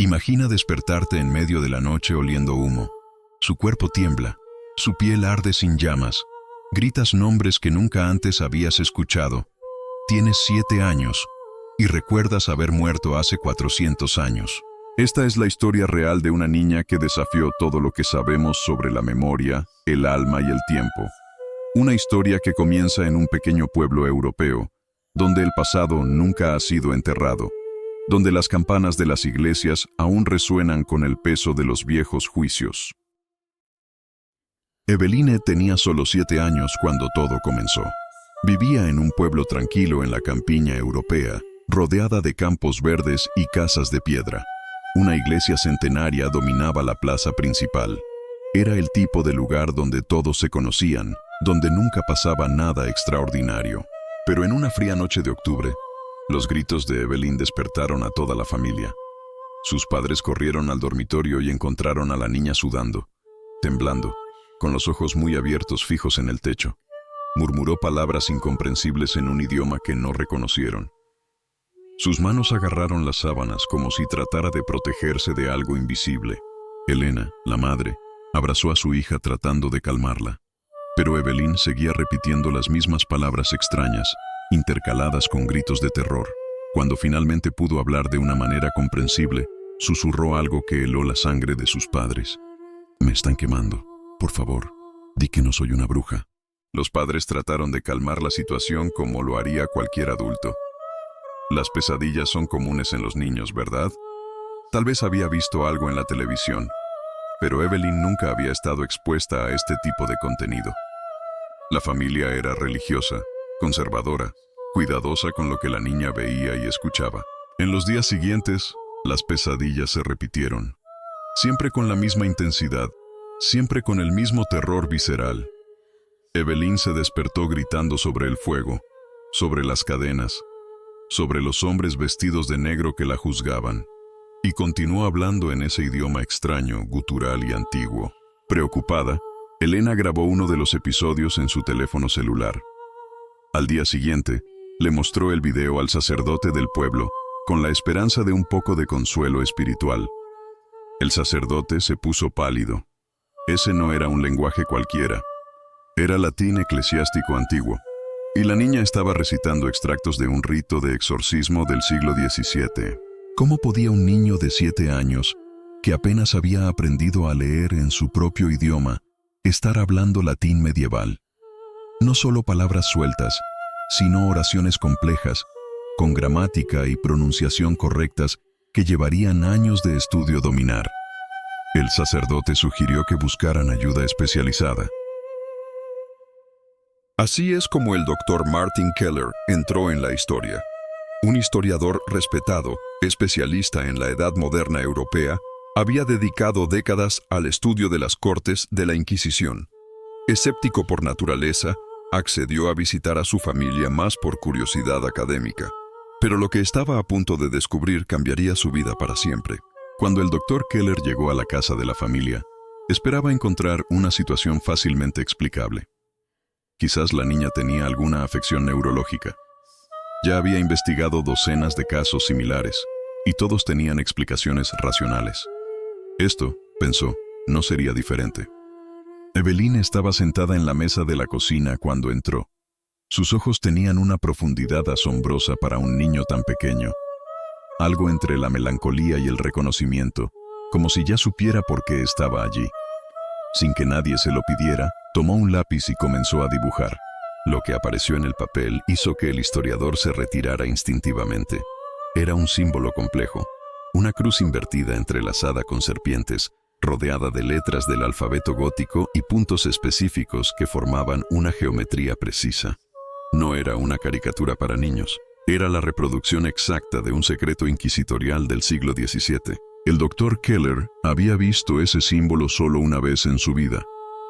Imagina despertarte en medio de la noche oliendo humo. Su cuerpo tiembla, su piel arde sin llamas. Gritas nombres que nunca antes habías escuchado. Tienes 7 años y recuerdas haber muerto hace 400 años. Esta es la historia real de una niña que desafió todo lo que sabemos sobre la memoria, el alma y el tiempo. Una historia que comienza en un pequeño pueblo europeo, donde el pasado nunca ha sido enterrado, donde las campanas de las iglesias aún resuenan con el peso de los viejos juicios. Eveline tenía solo 7 años cuando todo comenzó. Vivía en un pueblo tranquilo en la campiña europea, rodeada de campos verdes y casas de piedra. Una iglesia centenaria dominaba la plaza principal. Era el tipo de lugar donde todos se conocían, donde nunca pasaba nada extraordinario. Pero en una fría noche de octubre, los gritos de Eveline despertaron a toda la familia. Sus padres corrieron al dormitorio y encontraron a la niña sudando, temblando, con los ojos muy abiertos fijos en el techo. Murmuró palabras incomprensibles en un idioma que no reconocieron. Sus manos agarraron las sábanas como si tratara de protegerse de algo invisible. Elena, la madre, abrazó a su hija tratando de calmarla. Pero Eveline seguía repitiendo las mismas palabras extrañas, intercaladas con gritos de terror. Cuando finalmente pudo hablar de una manera comprensible, susurró algo que heló la sangre de sus padres. «Me están quemando. Por favor, di que no soy una bruja». Los padres trataron de calmar la situación como lo haría cualquier adulto. Las pesadillas son comunes en los niños, ¿verdad? Tal vez había visto algo en la televisión, pero Eveline nunca había estado expuesta a este tipo de contenido. La familia era religiosa, conservadora, cuidadosa con lo que la niña veía y escuchaba. En los días siguientes, las pesadillas se repitieron, siempre con la misma intensidad, siempre con el mismo terror visceral. Eveline se despertó gritando sobre el fuego, sobre las cadenas, sobre los hombres vestidos de negro que la juzgaban, y continuó hablando en ese idioma extraño, gutural y antiguo. Preocupada, Elena grabó uno de los episodios en su teléfono celular. Al día siguiente, le mostró el video al sacerdote del pueblo, con la esperanza de un poco de consuelo espiritual. El sacerdote se puso pálido. Ese no era un lenguaje cualquiera. Era latín eclesiástico antiguo, y la niña estaba recitando extractos de un rito de exorcismo del siglo XVII. ¿Cómo podía un niño de 7 años, que apenas había aprendido a leer en su propio idioma, estar hablando latín medieval? No solo palabras sueltas, sino oraciones complejas, con gramática y pronunciación correctas que llevarían años de estudio dominar. El sacerdote sugirió que buscaran ayuda especializada. Así es como el Dr. Martin Keller entró en la historia. Un historiador respetado, especialista en la Edad Moderna europea, había dedicado décadas al estudio de las cortes de la Inquisición. Escéptico por naturaleza, accedió a visitar a su familia más por curiosidad académica. Pero lo que estaba a punto de descubrir cambiaría su vida para siempre. Cuando el Dr. Keller llegó a la casa de la familia, esperaba encontrar una situación fácilmente explicable. Quizás la niña tenía alguna afección neurológica. Ya había investigado docenas de casos similares, y todos tenían explicaciones racionales. Esto, pensó, no sería diferente. Eveline estaba sentada en la mesa de la cocina cuando entró. Sus ojos tenían una profundidad asombrosa para un niño tan pequeño. Algo entre la melancolía y el reconocimiento, como si ya supiera por qué estaba allí. Sin que nadie se lo pidiera, tomó un lápiz y comenzó a dibujar. Lo que apareció en el papel hizo que el historiador se retirara instintivamente. Era un símbolo complejo, una cruz invertida entrelazada con serpientes, rodeada de letras del alfabeto gótico y puntos específicos que formaban una geometría precisa. No era una caricatura para niños, era la reproducción exacta de un secreto inquisitorial del siglo XVII. El Dr. Keller había visto ese símbolo solo una vez en su vida,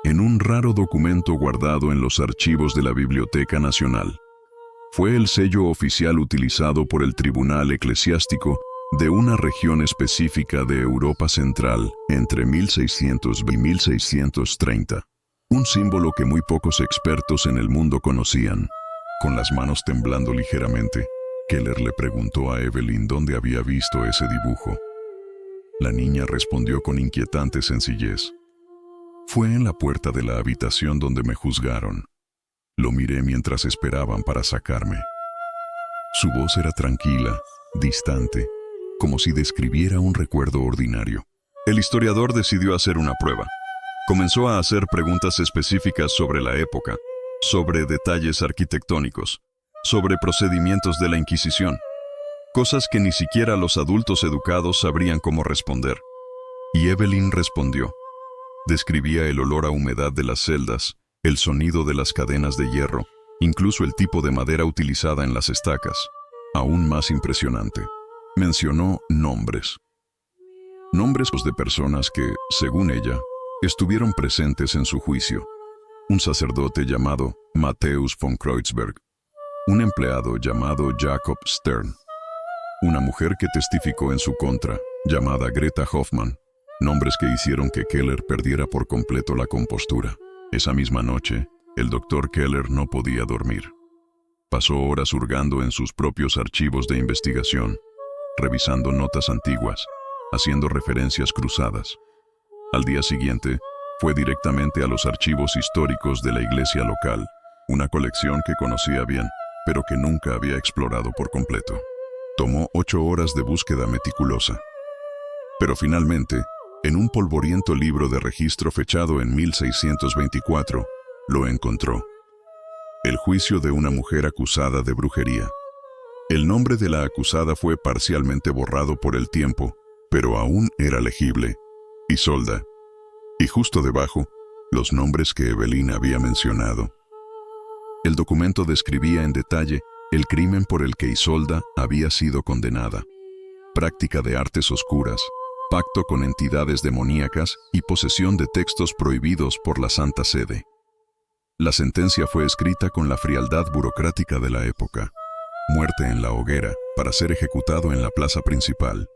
en un raro documento guardado en los archivos de la Biblioteca Nacional. Fue el sello oficial utilizado por el Tribunal Eclesiástico de una región específica de Europa Central entre 1600 y 1630. Un símbolo que muy pocos expertos en el mundo conocían. Con las manos temblando ligeramente, Keller le preguntó a Eveline dónde había visto ese dibujo. La niña respondió con inquietante sencillez. Fue en la puerta de la habitación donde me juzgaron. Lo miré mientras esperaban para sacarme. Su voz era tranquila, distante, como si describiera un recuerdo ordinario. El historiador decidió hacer una prueba. Comenzó a hacer preguntas específicas sobre la época, sobre detalles arquitectónicos, sobre procedimientos de la Inquisición, cosas que ni siquiera los adultos educados sabrían cómo responder. Y Evelyn respondió. Describía el olor a humedad de las celdas, el sonido de las cadenas de hierro, incluso el tipo de madera utilizada en las estacas. Aún más impresionante, mencionó nombres. Nombres de personas que, según ella, estuvieron presentes en su juicio. Un sacerdote llamado Matthäus von Kreuzberg, un empleado llamado Jacob Stern, una mujer que testificó en su contra, llamada Greta Hoffmann, nombres que hicieron que Keller perdiera por completo la compostura. Esa misma noche, el doctor Keller no podía dormir. Pasó horas hurgando en sus propios archivos de investigación, revisando notas antiguas, haciendo referencias cruzadas. Al día siguiente, fue directamente a los archivos históricos de la iglesia local, una colección que conocía bien, pero que nunca había explorado por completo. Tomó 8 horas de búsqueda meticulosa. Pero finalmente, en un polvoriento libro de registro fechado en 1624, lo encontró. El juicio de una mujer acusada de brujería. El nombre de la acusada fue parcialmente borrado por el tiempo, pero aún era legible: Isolda. Y justo debajo, los nombres que Evelyn había mencionado. El documento describía en detalle el crimen por el que Isolda había sido condenada: práctica de artes oscuras, pacto con entidades demoníacas y posesión de textos prohibidos por la Santa Sede. La sentencia fue escrita con la frialdad burocrática de la época. Muerte en la hoguera, para ser ejecutado en la plaza principal.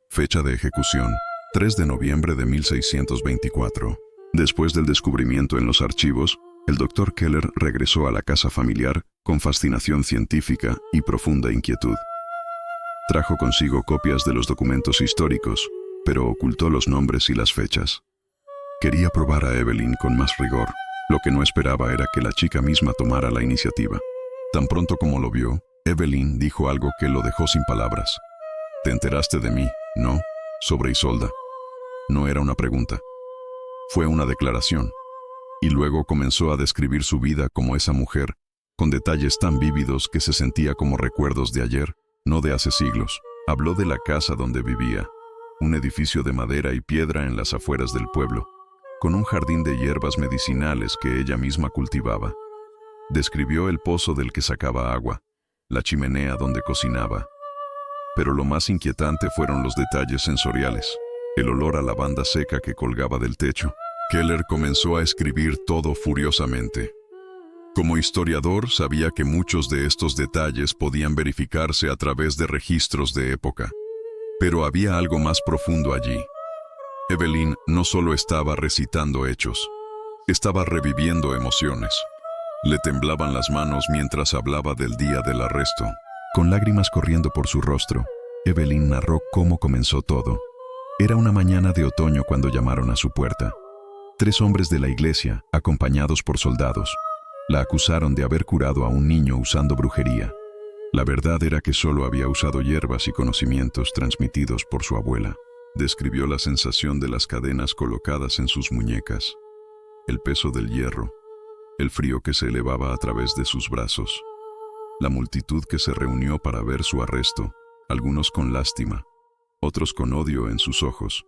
Fecha de ejecución: 3 de noviembre de 1624. Después del descubrimiento en los archivos, el doctor Keller regresó a la casa familiar con fascinación científica y profunda inquietud. Trajo consigo copias de los documentos históricos, pero ocultó los nombres y las fechas. Quería probar a Evelyn con más rigor. Lo que no esperaba era que la chica misma tomara la iniciativa. Tan pronto como lo vio, Evelyn dijo algo que lo dejó sin palabras. «Te enteraste de mí, ¿no? Sobre Isolda». No era una pregunta. Fue una declaración. Y luego comenzó a describir su vida como esa mujer, con detalles tan vívidos que se sentía como recuerdos de ayer, no de hace siglos. Habló de la casa donde vivía, un edificio de madera y piedra en las afueras del pueblo, con un jardín de hierbas medicinales que ella misma cultivaba. Describió el pozo del que sacaba agua, la chimenea donde cocinaba. Pero lo más inquietante fueron los detalles sensoriales, el olor a lavanda seca que colgaba del techo. Keller comenzó a escribir todo furiosamente. Como historiador, sabía que muchos de estos detalles podían verificarse a través de registros de época. Pero había algo más profundo allí. Evelyn no solo estaba recitando hechos, estaba reviviendo emociones. Le temblaban las manos mientras hablaba del día del arresto. Con lágrimas corriendo por su rostro, Evelyn narró cómo comenzó todo. Era una mañana de otoño cuando llamaron a su puerta. 3 hombres de la iglesia, acompañados por soldados, la acusaron de haber curado a un niño usando brujería. La verdad era que solo había usado hierbas y conocimientos transmitidos por su abuela. Describió la sensación de las cadenas colocadas en sus muñecas, el peso del hierro, el frío que se elevaba a través de sus brazos, la multitud que se reunió para ver su arresto, algunos con lástima, otros con odio en sus ojos,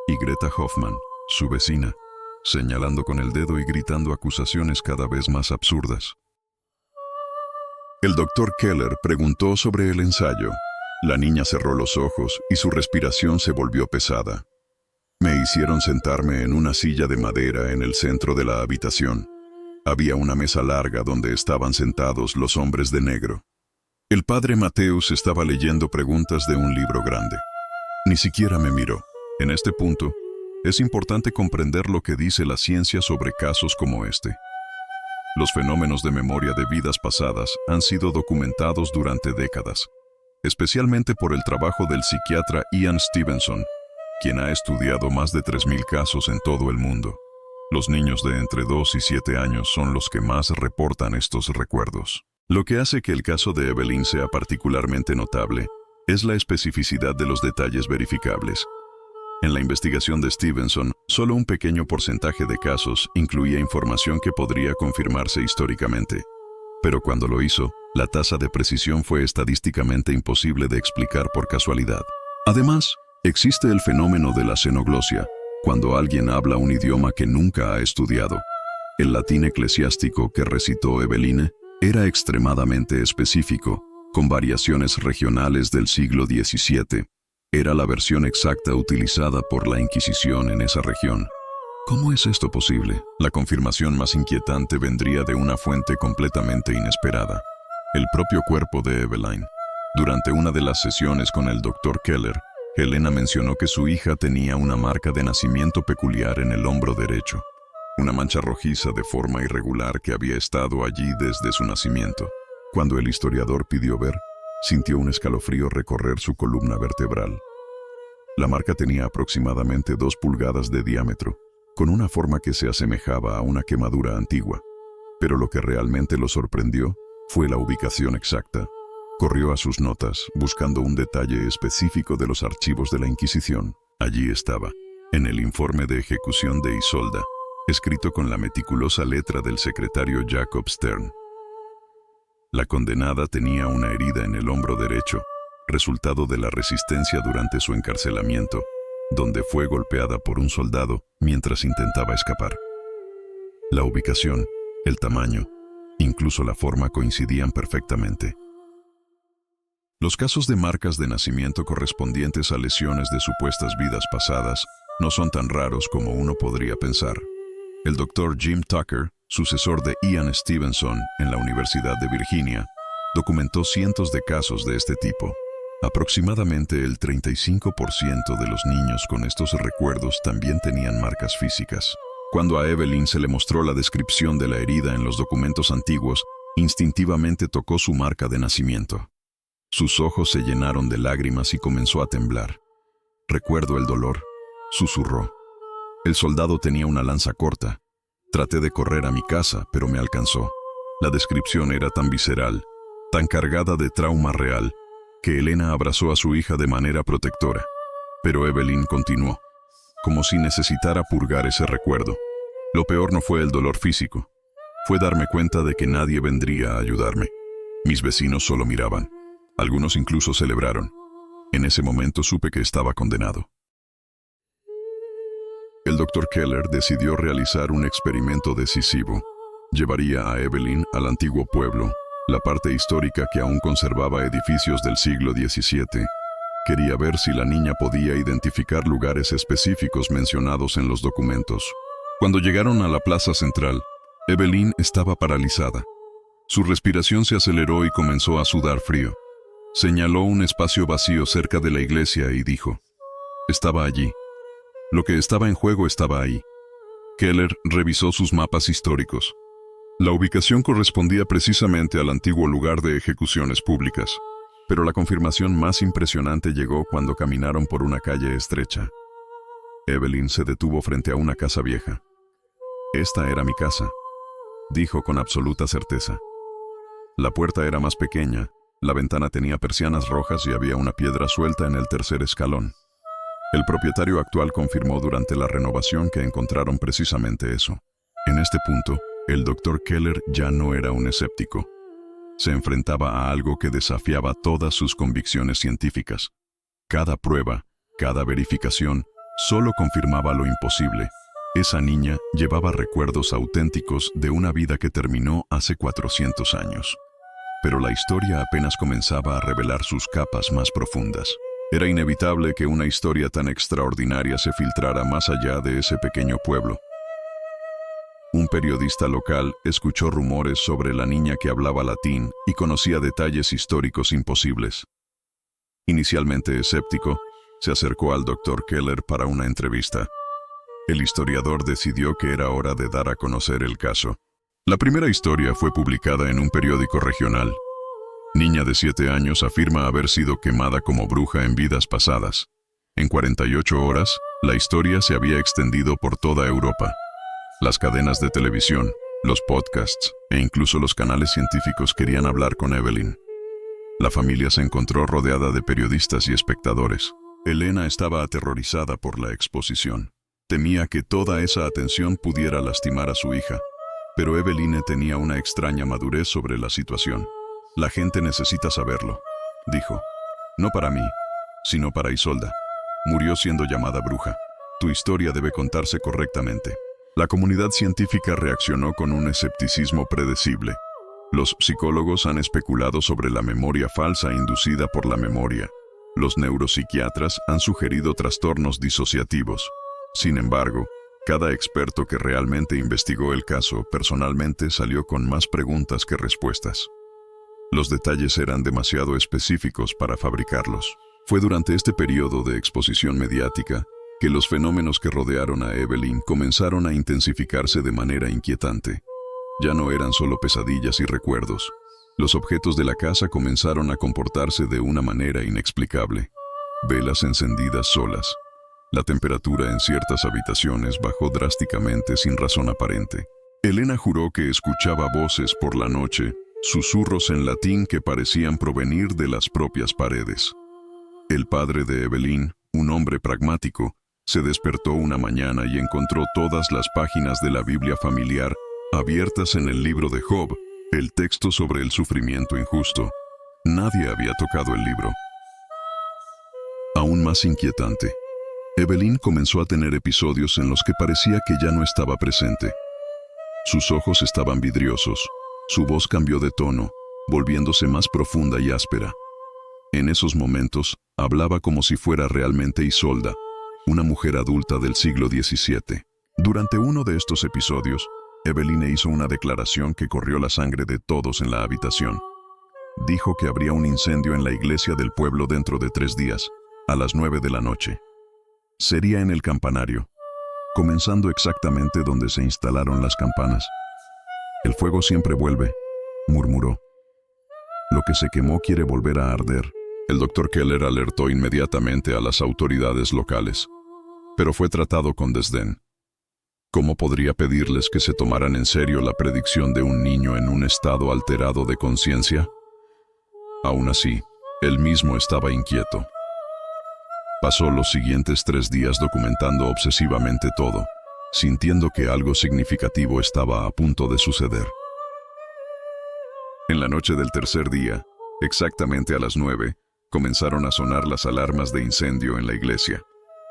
y Greta Hoffmann, su vecina, señalando con el dedo y gritando acusaciones cada vez más absurdas. El doctor Keller preguntó sobre el ensayo. La niña cerró los ojos y su respiración se volvió pesada. Me hicieron sentarme en una silla de madera en el centro de la habitación. Había una mesa larga donde estaban sentados los hombres de negro. El padre Matthäus estaba leyendo preguntas de un libro grande. Ni siquiera me miró. En este punto, es importante comprender lo que dice la ciencia sobre casos como este. Los fenómenos de memoria de vidas pasadas han sido documentados durante décadas, especialmente por el trabajo del psiquiatra Ian Stevenson, quien ha estudiado más de 3.000 casos en todo el mundo. Los niños de entre 2 y 7 años son los que más reportan estos recuerdos. Lo que hace que el caso de Evelyn sea particularmente notable es la especificidad de los detalles verificables. En la investigación de Stevenson, solo un pequeño porcentaje de casos incluía información que podría confirmarse históricamente. Pero cuando lo hizo, la tasa de precisión fue estadísticamente imposible de explicar por casualidad. Además, existe el fenómeno de la xenoglosia, cuando alguien habla un idioma que nunca ha estudiado. El latín eclesiástico que recitó Eveline era extremadamente específico, con variaciones regionales del siglo XVII. Era la versión exacta utilizada por la Inquisición en esa región. ¿Cómo es esto posible? La confirmación más inquietante vendría de una fuente completamente inesperada: el propio cuerpo de Evelyn. Durante una de las sesiones con el Dr. Keller, Helena mencionó que su hija tenía una marca de nacimiento peculiar en el hombro derecho, una mancha rojiza de forma irregular que había estado allí desde su nacimiento. Cuando el historiador pidió ver, sintió un escalofrío recorrer su columna vertebral. La marca tenía aproximadamente 2 pulgadas de diámetro, con una forma que se asemejaba a una quemadura antigua. Pero lo que realmente lo sorprendió fue la ubicación exacta. Corrió a sus notas, buscando un detalle específico de los archivos de la Inquisición. Allí estaba, en el informe de ejecución de Isolda, escrito con la meticulosa letra del secretario Jacob Stern. La condenada tenía una herida en el hombro derecho, resultado de la resistencia durante su encarcelamiento, donde fue golpeada por un soldado mientras intentaba escapar. La ubicación, el tamaño, incluso la forma coincidían perfectamente. Los casos de marcas de nacimiento correspondientes a lesiones de supuestas vidas pasadas no son tan raros como uno podría pensar. El Dr. Jim Tucker, sucesor de Ian Stevenson en la Universidad de Virginia, documentó cientos de casos de este tipo. Aproximadamente el 35% de los niños con estos recuerdos también tenían marcas físicas. Cuando a Evelyn se le mostró la descripción de la herida en los documentos antiguos, instintivamente tocó su marca de nacimiento. Sus ojos se llenaron de lágrimas y comenzó a temblar. «Recuerdo el dolor», susurró. «El soldado tenía una lanza corta. Traté de correr a mi casa, pero me alcanzó». La descripción era tan visceral, tan cargada de trauma real, que Helena abrazó a su hija de manera protectora. Pero Evelyn continuó, como si necesitara purgar ese recuerdo. «Lo peor no fue el dolor físico. Fue darme cuenta de que nadie vendría a ayudarme. Mis vecinos solo miraban. Algunos incluso celebraron. En ese momento supe que estaba condenado». El Dr. Keller decidió realizar un experimento decisivo. Llevaría a Evelyn al antiguo pueblo, la parte histórica que aún conservaba edificios del siglo XVII. Quería ver si la niña podía identificar lugares específicos mencionados en los documentos. Cuando llegaron a la plaza central, Evelyn estaba paralizada. Su respiración se aceleró y comenzó a sudar frío. Señaló un espacio vacío cerca de la iglesia y dijo: «Estaba allí». Lo que estaba en juego estaba ahí. Keller revisó sus mapas históricos. La ubicación correspondía precisamente al antiguo lugar de ejecuciones públicas, pero la confirmación más impresionante llegó cuando caminaron por una calle estrecha. Evelyn se detuvo frente a una casa vieja. «Esta era mi casa», dijo con absoluta certeza. La puerta era más pequeña, la ventana tenía persianas rojas y había una piedra suelta en el tercer escalón. El propietario actual confirmó durante la renovación que encontraron precisamente eso. En este punto, el Dr. Keller ya no era un escéptico. Se enfrentaba a algo que desafiaba todas sus convicciones científicas. Cada prueba, cada verificación, solo confirmaba lo imposible. Esa niña llevaba recuerdos auténticos de una vida que terminó hace 400 años. Pero la historia apenas comenzaba a revelar sus capas más profundas. Era inevitable que una historia tan extraordinaria se filtrara más allá de ese pequeño pueblo. Un periodista local escuchó rumores sobre la niña que hablaba latín y conocía detalles históricos imposibles. Inicialmente escéptico, se acercó al Dr. Keller para una entrevista. El historiador decidió que era hora de dar a conocer el caso. La primera historia fue publicada en un periódico regional. Niña de 7 años afirma haber sido quemada como bruja en vidas pasadas. En 48 horas, la historia se había extendido por toda Europa. Las cadenas de televisión, los podcasts e incluso los canales científicos querían hablar con Evelyn. La familia se encontró rodeada de periodistas y espectadores. Elena estaba aterrorizada por la exposición. Temía que toda esa atención pudiera lastimar a su hija. Pero Eveline tenía una extraña madurez sobre la situación. La gente necesita saberlo, dijo. No para mí, sino para Isolda. Murió siendo llamada bruja. Tu historia debe contarse correctamente. La comunidad científica reaccionó con un escepticismo predecible. Los psicólogos han especulado sobre la memoria falsa inducida por la memoria. Los neuropsiquiatras han sugerido trastornos disociativos. Sin embargo, cada experto que realmente investigó el caso personalmente salió con más preguntas que respuestas. Los detalles eran demasiado específicos para fabricarlos. Fue durante este periodo de exposición mediática que los fenómenos que rodearon a Evelyn comenzaron a intensificarse de manera inquietante. Ya no eran solo pesadillas y recuerdos. Los objetos de la casa comenzaron a comportarse de una manera inexplicable. Velas encendidas solas. La temperatura en ciertas habitaciones bajó drásticamente sin razón aparente. Elena juró que escuchaba voces por la noche, susurros en latín que parecían provenir de las propias paredes. El padre de Evelyn, un hombre pragmático, se despertó una mañana y encontró todas las páginas de la Biblia familiar abiertas en el libro de Job, el texto sobre el sufrimiento injusto. Nadie había tocado el libro. Aún más inquietante, Evelyn comenzó a tener episodios en los que parecía que ya no estaba presente. Sus ojos estaban vidriosos, su voz cambió de tono, volviéndose más profunda y áspera. En esos momentos, hablaba como si fuera realmente Isolda, una mujer adulta del siglo XVII. Durante uno de estos episodios, Evelyn hizo una declaración que corrió la sangre de todos en la habitación. Dijo que habría un incendio en la iglesia del pueblo dentro de 3 días, a las 9 de la noche. Sería en el campanario, comenzando exactamente donde se instalaron las campanas. El fuego siempre vuelve, murmuró. Lo que se quemó quiere volver a arder. El doctor Keller alertó inmediatamente a las autoridades locales, pero fue tratado con desdén. ¿Cómo podría pedirles que se tomaran en serio la predicción de un niño en un estado alterado de conciencia? Aún así, él mismo estaba inquieto. Pasó los siguientes 3 días documentando obsesivamente todo, sintiendo que algo significativo estaba a punto de suceder. En la noche del tercer día, exactamente a las 9, comenzaron a sonar las alarmas de incendio en la iglesia.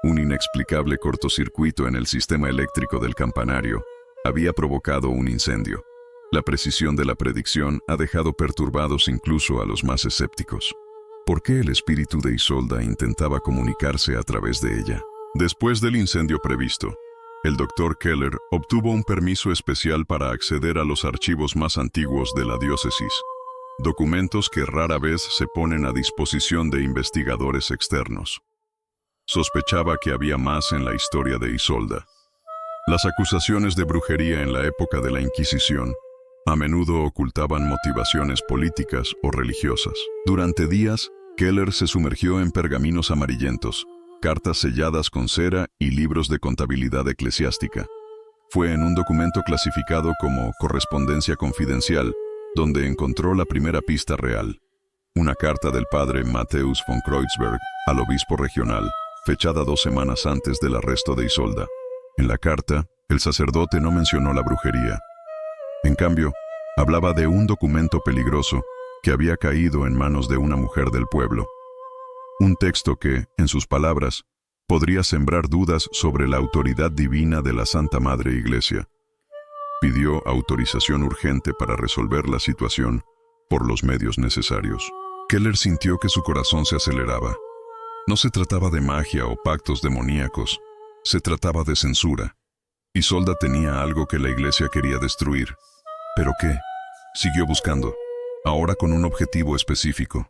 Un inexplicable cortocircuito en el sistema eléctrico del campanario había provocado un incendio. La precisión de la predicción ha dejado perturbados incluso a los más escépticos. ¿Por qué el espíritu de Isolda intentaba comunicarse a través de ella? Después del incendio previsto, el doctor Keller obtuvo un permiso especial para acceder a los archivos más antiguos de la diócesis, documentos que rara vez se ponen a disposición de investigadores externos. Sospechaba que había más en la historia de Isolda. Las acusaciones de brujería en la época de la Inquisición a menudo ocultaban motivaciones políticas o religiosas. Durante días, Keller se sumergió en pergaminos amarillentos, cartas selladas con cera y libros de contabilidad eclesiástica. Fue en un documento clasificado como correspondencia confidencial donde encontró la primera pista real, una carta del padre Matthäus von Kreuzberg al obispo regional, fechada 2 semanas antes del arresto de Isolda. En la carta, el sacerdote no mencionó la brujería. En cambio, hablaba de un documento peligroso que había caído en manos de una mujer del pueblo. Un texto que, en sus palabras, podría sembrar dudas sobre la autoridad divina de la Santa Madre Iglesia. Pidió autorización urgente para resolver la situación por los medios necesarios. Keller sintió que su corazón se aceleraba. No se trataba de magia o pactos demoníacos, se trataba de censura. Isolda tenía algo que la iglesia quería destruir. ¿Pero qué? Siguió buscando, ahora con un objetivo específico.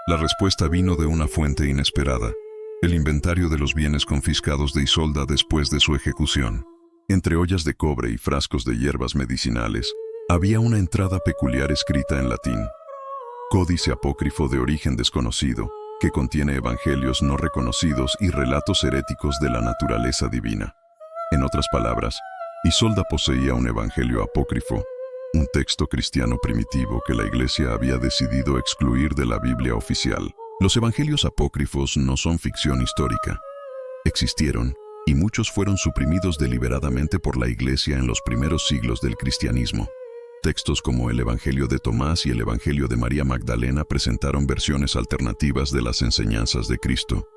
La respuesta vino de una fuente inesperada, el inventario de los bienes confiscados de Isolda después de su ejecución. Entre ollas de cobre y frascos de hierbas medicinales, había una entrada peculiar escrita en latín. Códice apócrifo de origen desconocido, que contiene evangelios no reconocidos y relatos heréticos de la naturaleza divina. En otras palabras, Isolda poseía un evangelio apócrifo, un texto cristiano primitivo que la Iglesia había decidido excluir de la Biblia oficial. Los evangelios apócrifos no son ficción histórica. Existieron, y muchos fueron suprimidos deliberadamente por la Iglesia en los primeros siglos del cristianismo. Textos como el Evangelio de Tomás y el Evangelio de María Magdalena presentaron versiones alternativas de las enseñanzas de Cristo.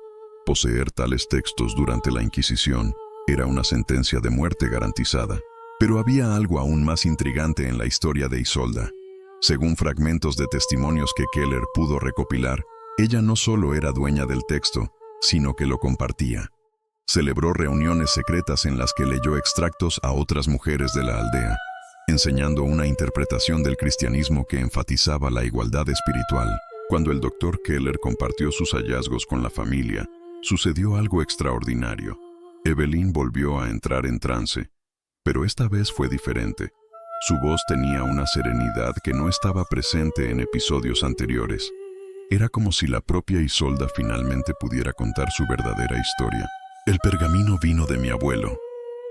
Poseer tales textos durante la Inquisición era una sentencia de muerte garantizada. Pero había algo aún más intrigante en la historia de Isolda. Según fragmentos de testimonios que Keller pudo recopilar, ella no solo era dueña del texto, sino que lo compartía. Celebró reuniones secretas en las que leyó extractos a otras mujeres de la aldea, enseñando una interpretación del cristianismo que enfatizaba la igualdad espiritual. Cuando el Dr. Keller compartió sus hallazgos con la familia, sucedió algo extraordinario. Evelyn volvió a entrar en trance, pero esta vez fue diferente. Su voz tenía una serenidad que no estaba presente en episodios anteriores. Era como si la propia Isolda finalmente pudiera contar su verdadera historia. «El pergamino vino de mi abuelo»,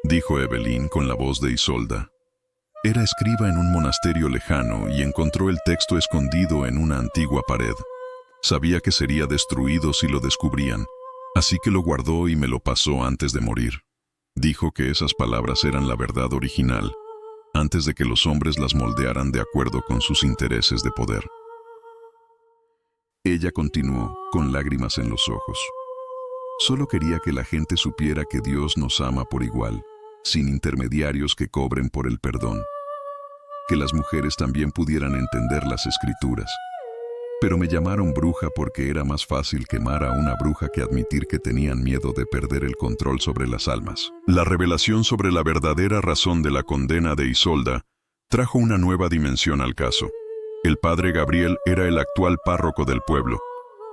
dijo Evelyn con la voz de Isolda. Era escriba en un monasterio lejano y encontró el texto escondido en una antigua pared. Sabía que sería destruido si lo descubrían, así que lo guardó y me lo pasó antes de morir. Dijo que esas palabras eran la verdad original, antes de que los hombres las moldearan de acuerdo con sus intereses de poder. Ella continuó, con lágrimas en los ojos. Solo quería que la gente supiera que Dios nos ama por igual, sin intermediarios que cobren por el perdón. Que las mujeres también pudieran entender las Escrituras. Pero me llamaron bruja porque era más fácil quemar a una bruja que admitir que tenían miedo de perder el control sobre las almas. La revelación sobre la verdadera razón de la condena de Isolda trajo una nueva dimensión al caso. El padre Gabriel era el actual párroco del pueblo,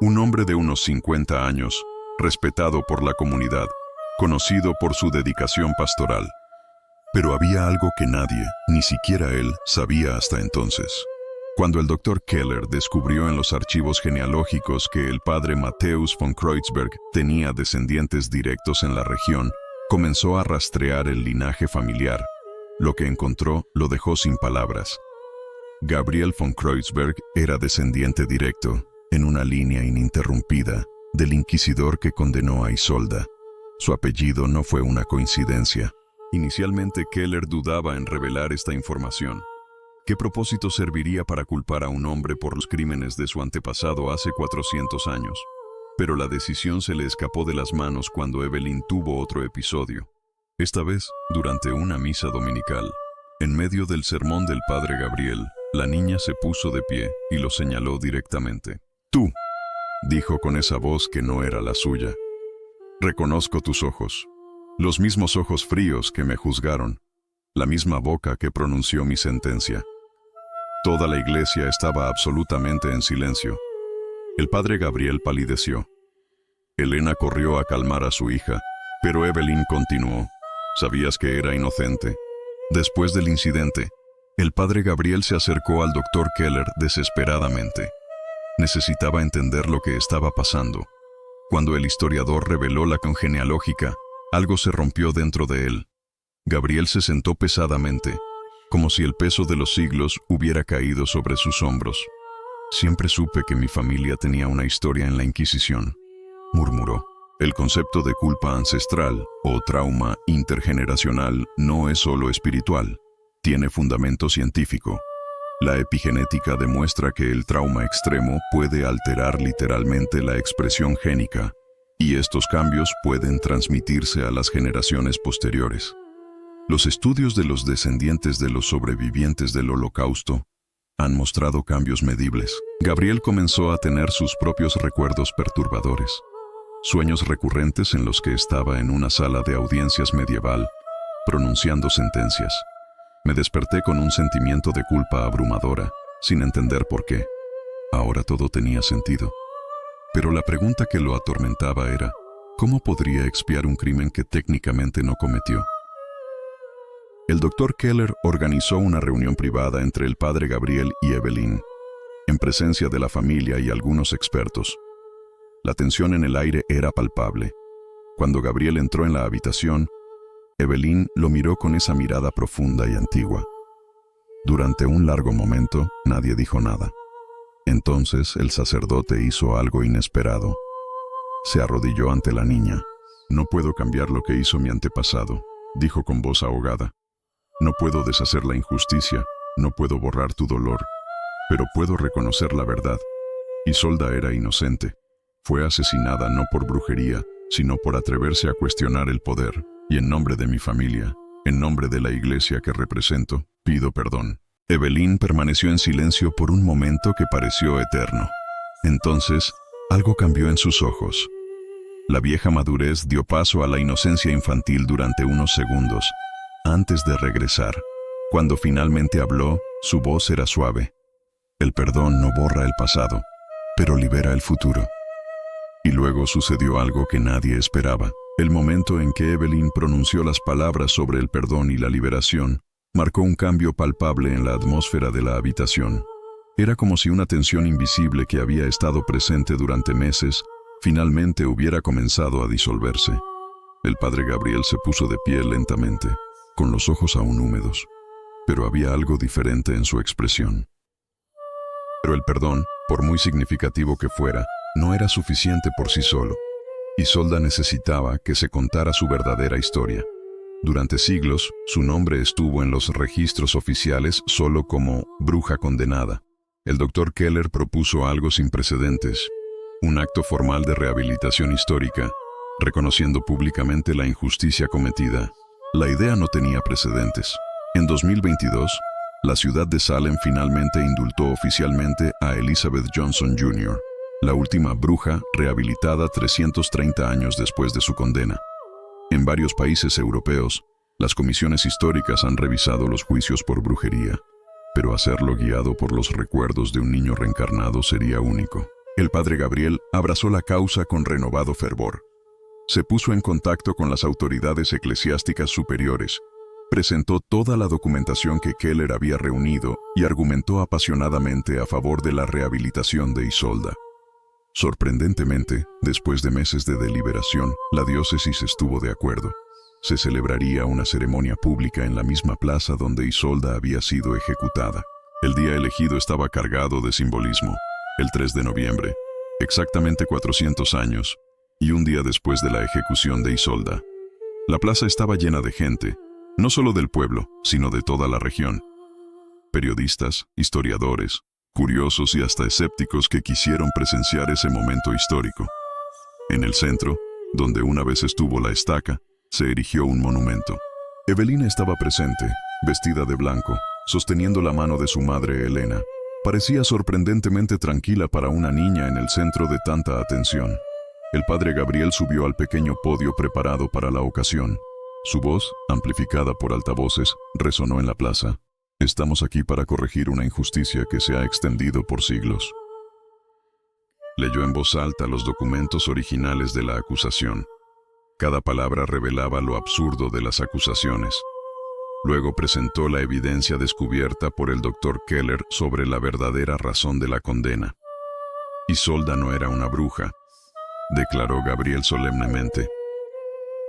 un hombre de unos 50 años, respetado por la comunidad, conocido por su dedicación pastoral. Pero había algo que nadie, ni siquiera él, sabía hasta entonces. Cuando el Dr. Keller descubrió en los archivos genealógicos que el padre Matthäus von Kreuzberg tenía descendientes directos en la región, comenzó a rastrear el linaje familiar. Lo que encontró lo dejó sin palabras. Gabriel von Kreuzberg era descendiente directo, en una línea ininterrumpida, del inquisidor que condenó a Isolda. Su apellido no fue una coincidencia. Inicialmente Keller dudaba en revelar esta información. ¿Qué propósito serviría para culpar a un hombre por los crímenes de su antepasado hace 400 años? Pero la decisión se le escapó de las manos cuando Evelyn tuvo otro episodio. Esta vez, durante una misa dominical. En medio del sermón del padre Gabriel, la niña se puso de pie y lo señaló directamente. «Tú», dijo con esa voz que no era la suya. «Reconozco tus ojos. Los mismos ojos fríos que me juzgaron. La misma boca que pronunció mi sentencia». Toda la iglesia estaba absolutamente en silencio. El padre Gabriel palideció. Elena corrió a calmar a su hija, pero Evelyn continuó. «Sabías que era inocente». Después del incidente, el padre Gabriel se acercó al Dr. Keller desesperadamente. Necesitaba entender lo que estaba pasando. Cuando el historiador reveló la genealógica, algo se rompió dentro de él. Gabriel se sentó pesadamente, como si el peso de los siglos hubiera caído sobre sus hombros. «Siempre supe que mi familia tenía una historia en la Inquisición», murmuró. «El concepto de culpa ancestral o trauma intergeneracional no es solo espiritual, tiene fundamento científico. La epigenética demuestra que el trauma extremo puede alterar literalmente la expresión génica, y estos cambios pueden transmitirse a las generaciones posteriores. Los estudios de los descendientes de los sobrevivientes del Holocausto han mostrado cambios medibles». Gabriel comenzó a tener sus propios recuerdos perturbadores. Sueños recurrentes en los que estaba en una sala de audiencias medieval, pronunciando sentencias. Me desperté con un sentimiento de culpa abrumadora, sin entender por qué. Ahora todo tenía sentido. Pero la pregunta que lo atormentaba era, ¿cómo podría expiar un crimen que técnicamente no cometió? El Dr. Keller organizó una reunión privada entre el padre Gabriel y Evelyn, en presencia de la familia y algunos expertos. La tensión en el aire era palpable. Cuando Gabriel entró en la habitación, Evelyn lo miró con esa mirada profunda y antigua. Durante un largo momento, nadie dijo nada. Entonces el sacerdote hizo algo inesperado. Se arrodilló ante la niña. «No puedo cambiar lo que hizo mi antepasado», dijo con voz ahogada. «No puedo deshacer la injusticia, no puedo borrar tu dolor, pero puedo reconocer la verdad. Isolda era inocente. Fue asesinada no por brujería, sino por atreverse a cuestionar el poder, y en nombre de mi familia, en nombre de la iglesia que represento, pido perdón». Evelyn permaneció en silencio por un momento que pareció eterno. Entonces, algo cambió en sus ojos. La vieja madurez dio paso a la inocencia infantil durante unos segundos, antes de regresar. Cuando finalmente habló, su voz era suave. El perdón no borra el pasado, pero libera el futuro. Y luego sucedió algo que nadie esperaba. El momento en que Evelyn pronunció las palabras sobre el perdón y la liberación marcó un cambio palpable en la atmósfera de la habitación. Era como si una tensión invisible que había estado presente durante meses finalmente hubiera comenzado a disolverse. El padre Gabriel se puso de pie lentamente, con los ojos aún húmedos, pero había algo diferente en su expresión. Pero el perdón, por muy significativo que fuera, no era suficiente por sí solo. Isolda necesitaba que se contara su verdadera historia. Durante siglos, su nombre estuvo en los registros oficiales solo como bruja condenada. El doctor Keller propuso algo sin precedentes, un acto formal de rehabilitación histórica, reconociendo públicamente la injusticia cometida. La idea no tenía precedentes. En 2022, la ciudad de Salem finalmente indultó oficialmente a Elizabeth Johnson Jr., la última bruja rehabilitada 330 años después de su condena. En varios países europeos, las comisiones históricas han revisado los juicios por brujería, pero hacerlo guiado por los recuerdos de un niño reencarnado sería único. El padre Gabriel abrazó la causa con renovado fervor. Se puso en contacto con las autoridades eclesiásticas superiores, presentó toda la documentación que Keller había reunido y argumentó apasionadamente a favor de la rehabilitación de Isolda. Sorprendentemente, después de meses de deliberación, la diócesis estuvo de acuerdo. Se celebraría una ceremonia pública en la misma plaza donde Isolda había sido ejecutada. El día elegido estaba cargado de simbolismo. El 3 de noviembre, exactamente 400 años, y un día después de la ejecución de Isolda. La plaza estaba llena de gente, no solo del pueblo, sino de toda la región. Periodistas, historiadores, curiosos y hasta escépticos que quisieron presenciar ese momento histórico. En el centro, donde una vez estuvo la estaca, se erigió un monumento. Evelyn estaba presente, vestida de blanco, sosteniendo la mano de su madre Elena. Parecía sorprendentemente tranquila para una niña en el centro de tanta atención. El padre Gabriel subió al pequeño podio preparado para la ocasión. Su voz, amplificada por altavoces, resonó en la plaza. Estamos aquí para corregir una injusticia que se ha extendido por siglos. Leyó en voz alta los documentos originales de la acusación. Cada palabra revelaba lo absurdo de las acusaciones. Luego presentó la evidencia descubierta por el doctor Keller sobre la verdadera razón de la condena. Isolda no era una bruja, declaró Gabriel solemnemente.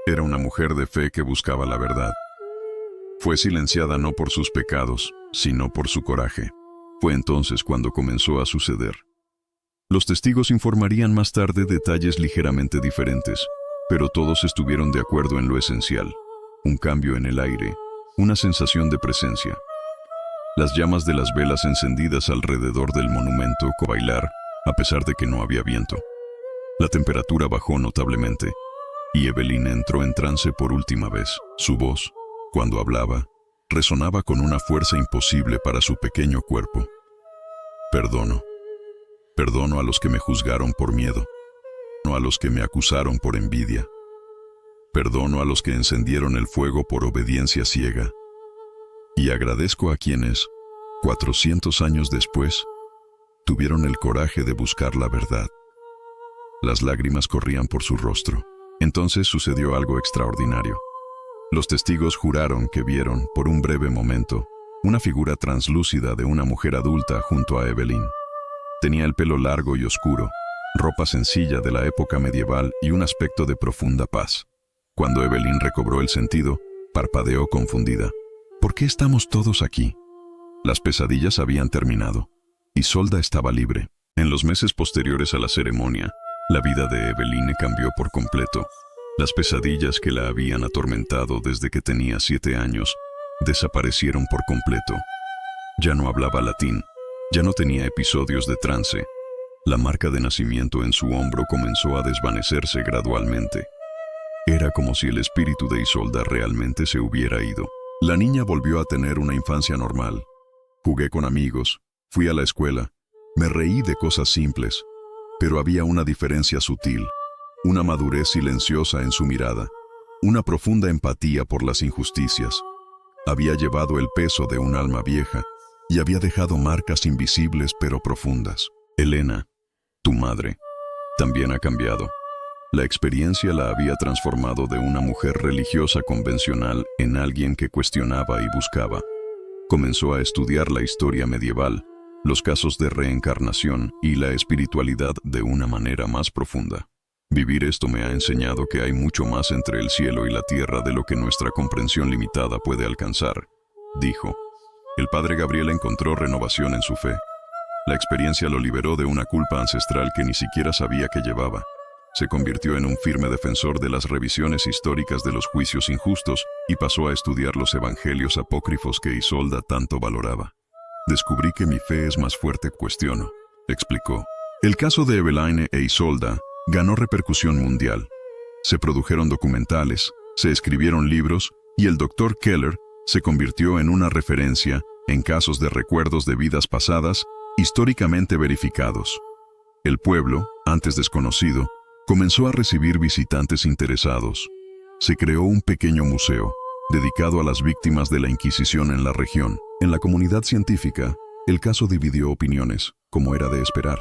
Era una mujer de fe que buscaba la verdad. Fue silenciada no por sus pecados, sino por su coraje. Fue entonces cuando comenzó a suceder. Los testigos informarían más tarde detalles ligeramente diferentes, pero todos estuvieron de acuerdo en lo esencial. Un cambio en el aire, una sensación de presencia. Las llamas de las velas encendidas alrededor del monumento bailar, a pesar de que no había viento. La temperatura bajó notablemente, y Evelyn entró en trance por última vez. Su voz, cuando hablaba, resonaba con una fuerza imposible para su pequeño cuerpo. Perdono. Perdono a los que me juzgaron por miedo. Perdono a los que me acusaron por envidia. Perdono a los que encendieron el fuego por obediencia ciega. Y agradezco a quienes, 400 años después, tuvieron el coraje de buscar la verdad. Las lágrimas corrían por su rostro. Entonces sucedió algo extraordinario. Los testigos juraron que vieron, por un breve momento, una figura translúcida de una mujer adulta junto a Evelyn. Tenía el pelo largo y oscuro, ropa sencilla de la época medieval y un aspecto de profunda paz. Cuando Evelyn recobró el sentido, parpadeó confundida. ¿Por qué estamos todos aquí? Las pesadillas habían terminado. Isolda estaba libre. En los meses posteriores a la ceremonia, la vida de Evelyn cambió por completo. Las pesadillas que la habían atormentado desde que tenía 7 años desaparecieron por completo. Ya no hablaba latín, ya no tenía episodios de trance. La marca de nacimiento en su hombro comenzó a desvanecerse gradualmente. Era como si el espíritu de Isolda realmente se hubiera ido. La niña volvió a tener una infancia normal. Jugué con amigos, fui a la escuela, me reí de cosas simples, pero había una diferencia sutil, una madurez silenciosa en su mirada, una profunda empatía por las injusticias. Había llevado el peso de un alma vieja y había dejado marcas invisibles pero profundas. Elena, tu madre, también ha cambiado. La experiencia la había transformado de una mujer religiosa convencional en alguien que cuestionaba y buscaba. Comenzó a estudiar la historia medieval, los casos de reencarnación y la espiritualidad de una manera más profunda. Vivir esto me ha enseñado que hay mucho más entre el cielo y la tierra de lo que nuestra comprensión limitada puede alcanzar, dijo. El padre Gabriel encontró renovación en su fe. La experiencia lo liberó de una culpa ancestral que ni siquiera sabía que llevaba. Se convirtió en un firme defensor de las revisiones históricas de los juicios injustos y pasó a estudiar los evangelios apócrifos que Isolda tanto valoraba. Descubrí que mi fe es más fuerte, cuestiono, explicó. El caso de Evelyn e Isolda ganó repercusión mundial. Se produjeron documentales, se escribieron libros y el Dr. Keller se convirtió en una referencia en casos de recuerdos de vidas pasadas históricamente verificados. El pueblo, antes desconocido, comenzó a recibir visitantes interesados. Se creó un pequeño museo dedicado a las víctimas de la Inquisición en la región. En la comunidad científica, el caso dividió opiniones, como era de esperar.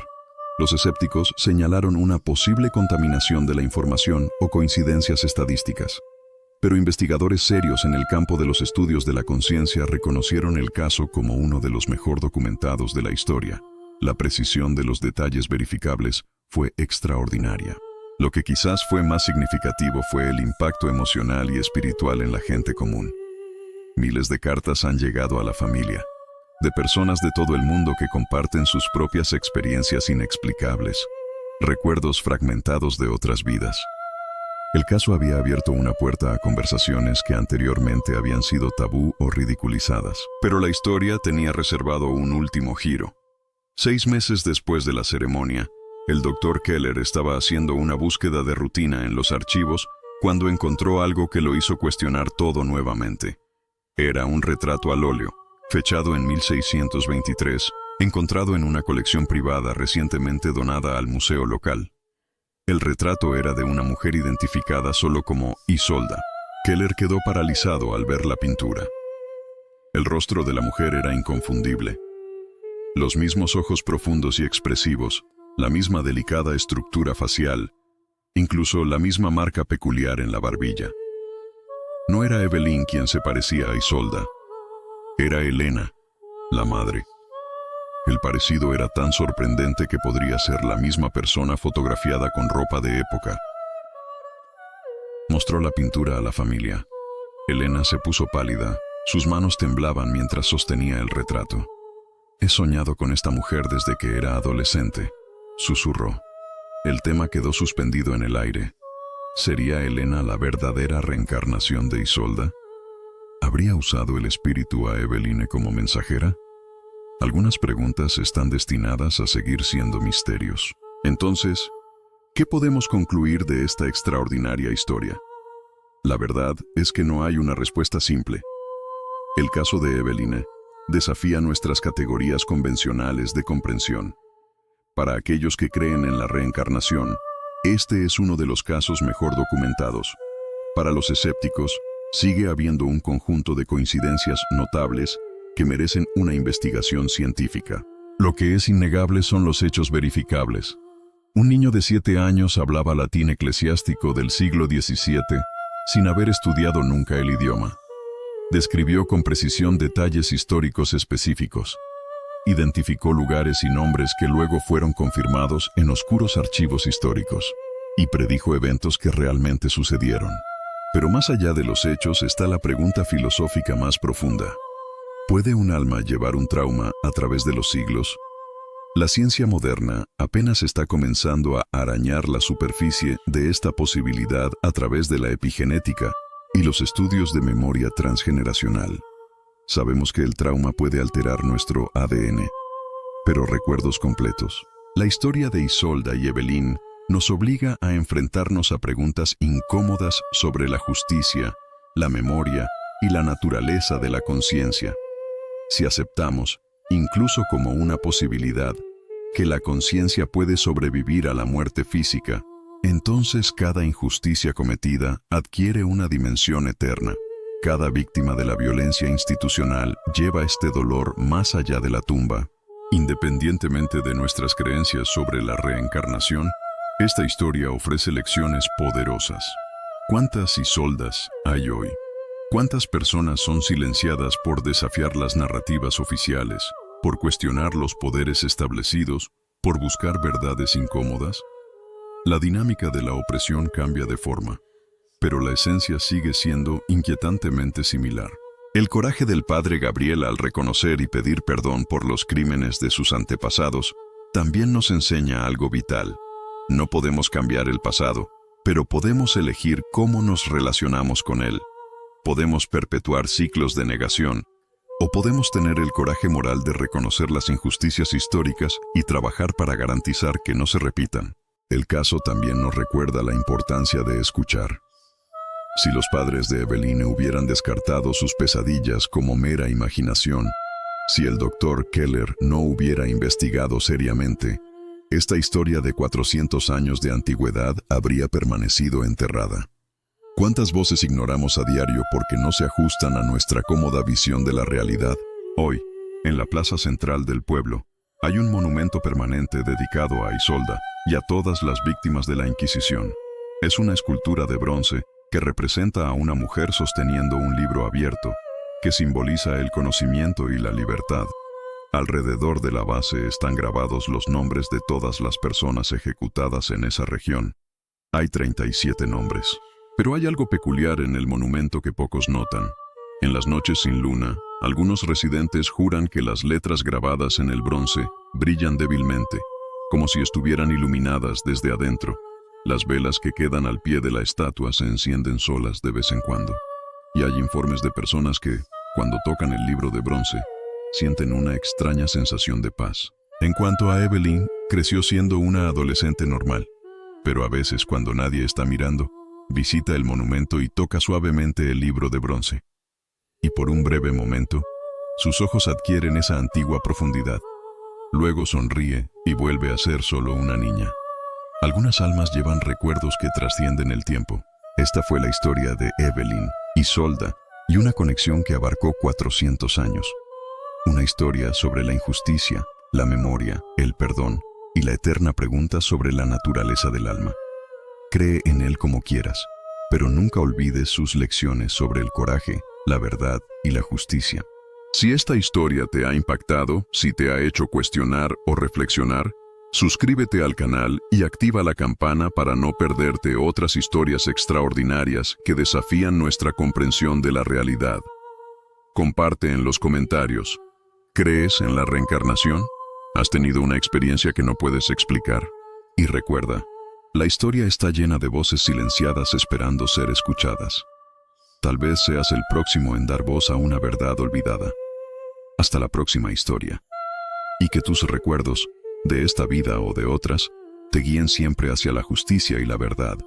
Los escépticos señalaron una posible contaminación de la información o coincidencias estadísticas. Pero investigadores serios en el campo de los estudios de la conciencia reconocieron el caso como uno de los mejor documentados de la historia. La precisión de los detalles verificables fue extraordinaria. Lo que quizás fue más significativo fue el impacto emocional y espiritual en la gente común. Miles de cartas han llegado a la familia, de personas de todo el mundo que comparten sus propias experiencias inexplicables, recuerdos fragmentados de otras vidas. El caso había abierto una puerta a conversaciones que anteriormente habían sido tabú o ridiculizadas. Pero la historia tenía reservado un último giro. 6 meses después de la ceremonia, el Dr. Keller estaba haciendo una búsqueda de rutina en los archivos cuando encontró algo que lo hizo cuestionar todo nuevamente. Era un retrato al óleo, fechado en 1623, encontrado en una colección privada recientemente donada al museo local. El retrato era de una mujer identificada solo como Isolda. Keller quedó paralizado al ver la pintura. El rostro de la mujer era inconfundible. Los mismos ojos profundos y expresivos, la misma delicada estructura facial, incluso la misma marca peculiar en la barbilla. No era Evelyn quien se parecía a Isolda. Era Elena, la madre. El parecido era tan sorprendente que podría ser la misma persona fotografiada con ropa de época. Mostró la pintura a la familia. Elena se puso pálida, sus manos temblaban mientras sostenía el retrato. He soñado con esta mujer desde que era adolescente, susurró. El tema quedó suspendido en el aire. ¿Sería Elena la verdadera reencarnación de Isolda? ¿Habría usado el espíritu a Evelyn como mensajera? Algunas preguntas están destinadas a seguir siendo misterios. Entonces, ¿qué podemos concluir de esta extraordinaria historia? La verdad es que no hay una respuesta simple. El caso de Evelyn desafía nuestras categorías convencionales de comprensión. Para aquellos que creen en la reencarnación, este es uno de los casos mejor documentados. Para los escépticos, sigue habiendo un conjunto de coincidencias notables que merecen una investigación científica. Lo que es innegable son los hechos verificables. Un niño de 7 años hablaba latín eclesiástico del siglo XVII sin haber estudiado nunca el idioma. Describió con precisión detalles históricos específicos. identificó lugares y nombres que luego fueron confirmados en oscuros archivos históricos, y predijo eventos que realmente sucedieron. Pero más allá de los hechos está la pregunta filosófica más profunda. ¿Puede un alma llevar un trauma a través de los siglos? La ciencia moderna apenas está comenzando a arañar la superficie de esta posibilidad a través de la epigenética y los estudios de memoria transgeneracional. Sabemos que el trauma puede alterar nuestro ADN, pero recuerdos completos. La historia de Isolda y Evelyn nos obliga a enfrentarnos a preguntas incómodas sobre la justicia, la memoria y la naturaleza de la conciencia. Si aceptamos, incluso como una posibilidad, que la conciencia puede sobrevivir a la muerte física, entonces cada injusticia cometida adquiere una dimensión eterna. Cada víctima de la violencia institucional lleva este dolor más allá de la tumba. Independientemente de nuestras creencias sobre la reencarnación, esta historia ofrece lecciones poderosas. ¿Cuántas Isoldas hay hoy? ¿Cuántas personas son silenciadas por desafiar las narrativas oficiales, por cuestionar los poderes establecidos, por buscar verdades incómodas? La dinámica de la opresión cambia de forma, pero la esencia sigue siendo inquietantemente similar. El coraje del padre Gabriel al reconocer y pedir perdón por los crímenes de sus antepasados también nos enseña algo vital. No podemos cambiar el pasado, pero podemos elegir cómo nos relacionamos con él. Podemos perpetuar ciclos de negación, o podemos tener el coraje moral de reconocer las injusticias históricas y trabajar para garantizar que no se repitan. El caso también nos recuerda la importancia de escuchar. Si los padres de Evelyn hubieran descartado sus pesadillas como mera imaginación, si el doctor Keller no hubiera investigado seriamente, esta historia de 400 años de antigüedad habría permanecido enterrada. ¿Cuántas voces ignoramos a diario porque no se ajustan a nuestra cómoda visión de la realidad? Hoy, en la plaza central del pueblo, hay un monumento permanente dedicado a Isolda y a todas las víctimas de la Inquisición. Es una escultura de bronce que representa a una mujer sosteniendo un libro abierto, que simboliza el conocimiento y la libertad. Alrededor de la base están grabados los nombres de todas las personas ejecutadas en esa región. Hay 37 nombres. Pero hay algo peculiar en el monumento que pocos notan. En las noches sin luna, algunos residentes juran que las letras grabadas en el bronce brillan débilmente, como si estuvieran iluminadas desde adentro. Las velas que quedan al pie de la estatua se encienden solas de vez en cuando. Y hay informes de personas que, cuando tocan el libro de bronce, sienten una extraña sensación de paz. En cuanto a Evelyn, creció siendo una adolescente normal, pero a veces cuando nadie está mirando, visita el monumento y toca suavemente el libro de bronce. Y por un breve momento, sus ojos adquieren esa antigua profundidad. Luego sonríe y vuelve a ser solo una niña. Algunas almas llevan recuerdos que trascienden el tiempo. Esta fue la historia de Evelyn, Isolda, y una conexión que abarcó 400 años. Una historia sobre la injusticia, la memoria, el perdón y la eterna pregunta sobre la naturaleza del alma. Cree en él como quieras, pero nunca olvides sus lecciones sobre el coraje, la verdad y la justicia. Si esta historia te ha impactado, si te ha hecho cuestionar o reflexionar, suscríbete al canal y activa la campana para no perderte otras historias extraordinarias que desafían nuestra comprensión de la realidad. Comparte en los comentarios. ¿Crees en la reencarnación? ¿Has tenido una experiencia que no puedes explicar? Y recuerda, la historia está llena de voces silenciadas esperando ser escuchadas. Tal vez seas el próximo en dar voz a una verdad olvidada. Hasta la próxima historia. Y que tus recuerdos, de esta vida o de otras, te guíen siempre hacia la justicia y la verdad.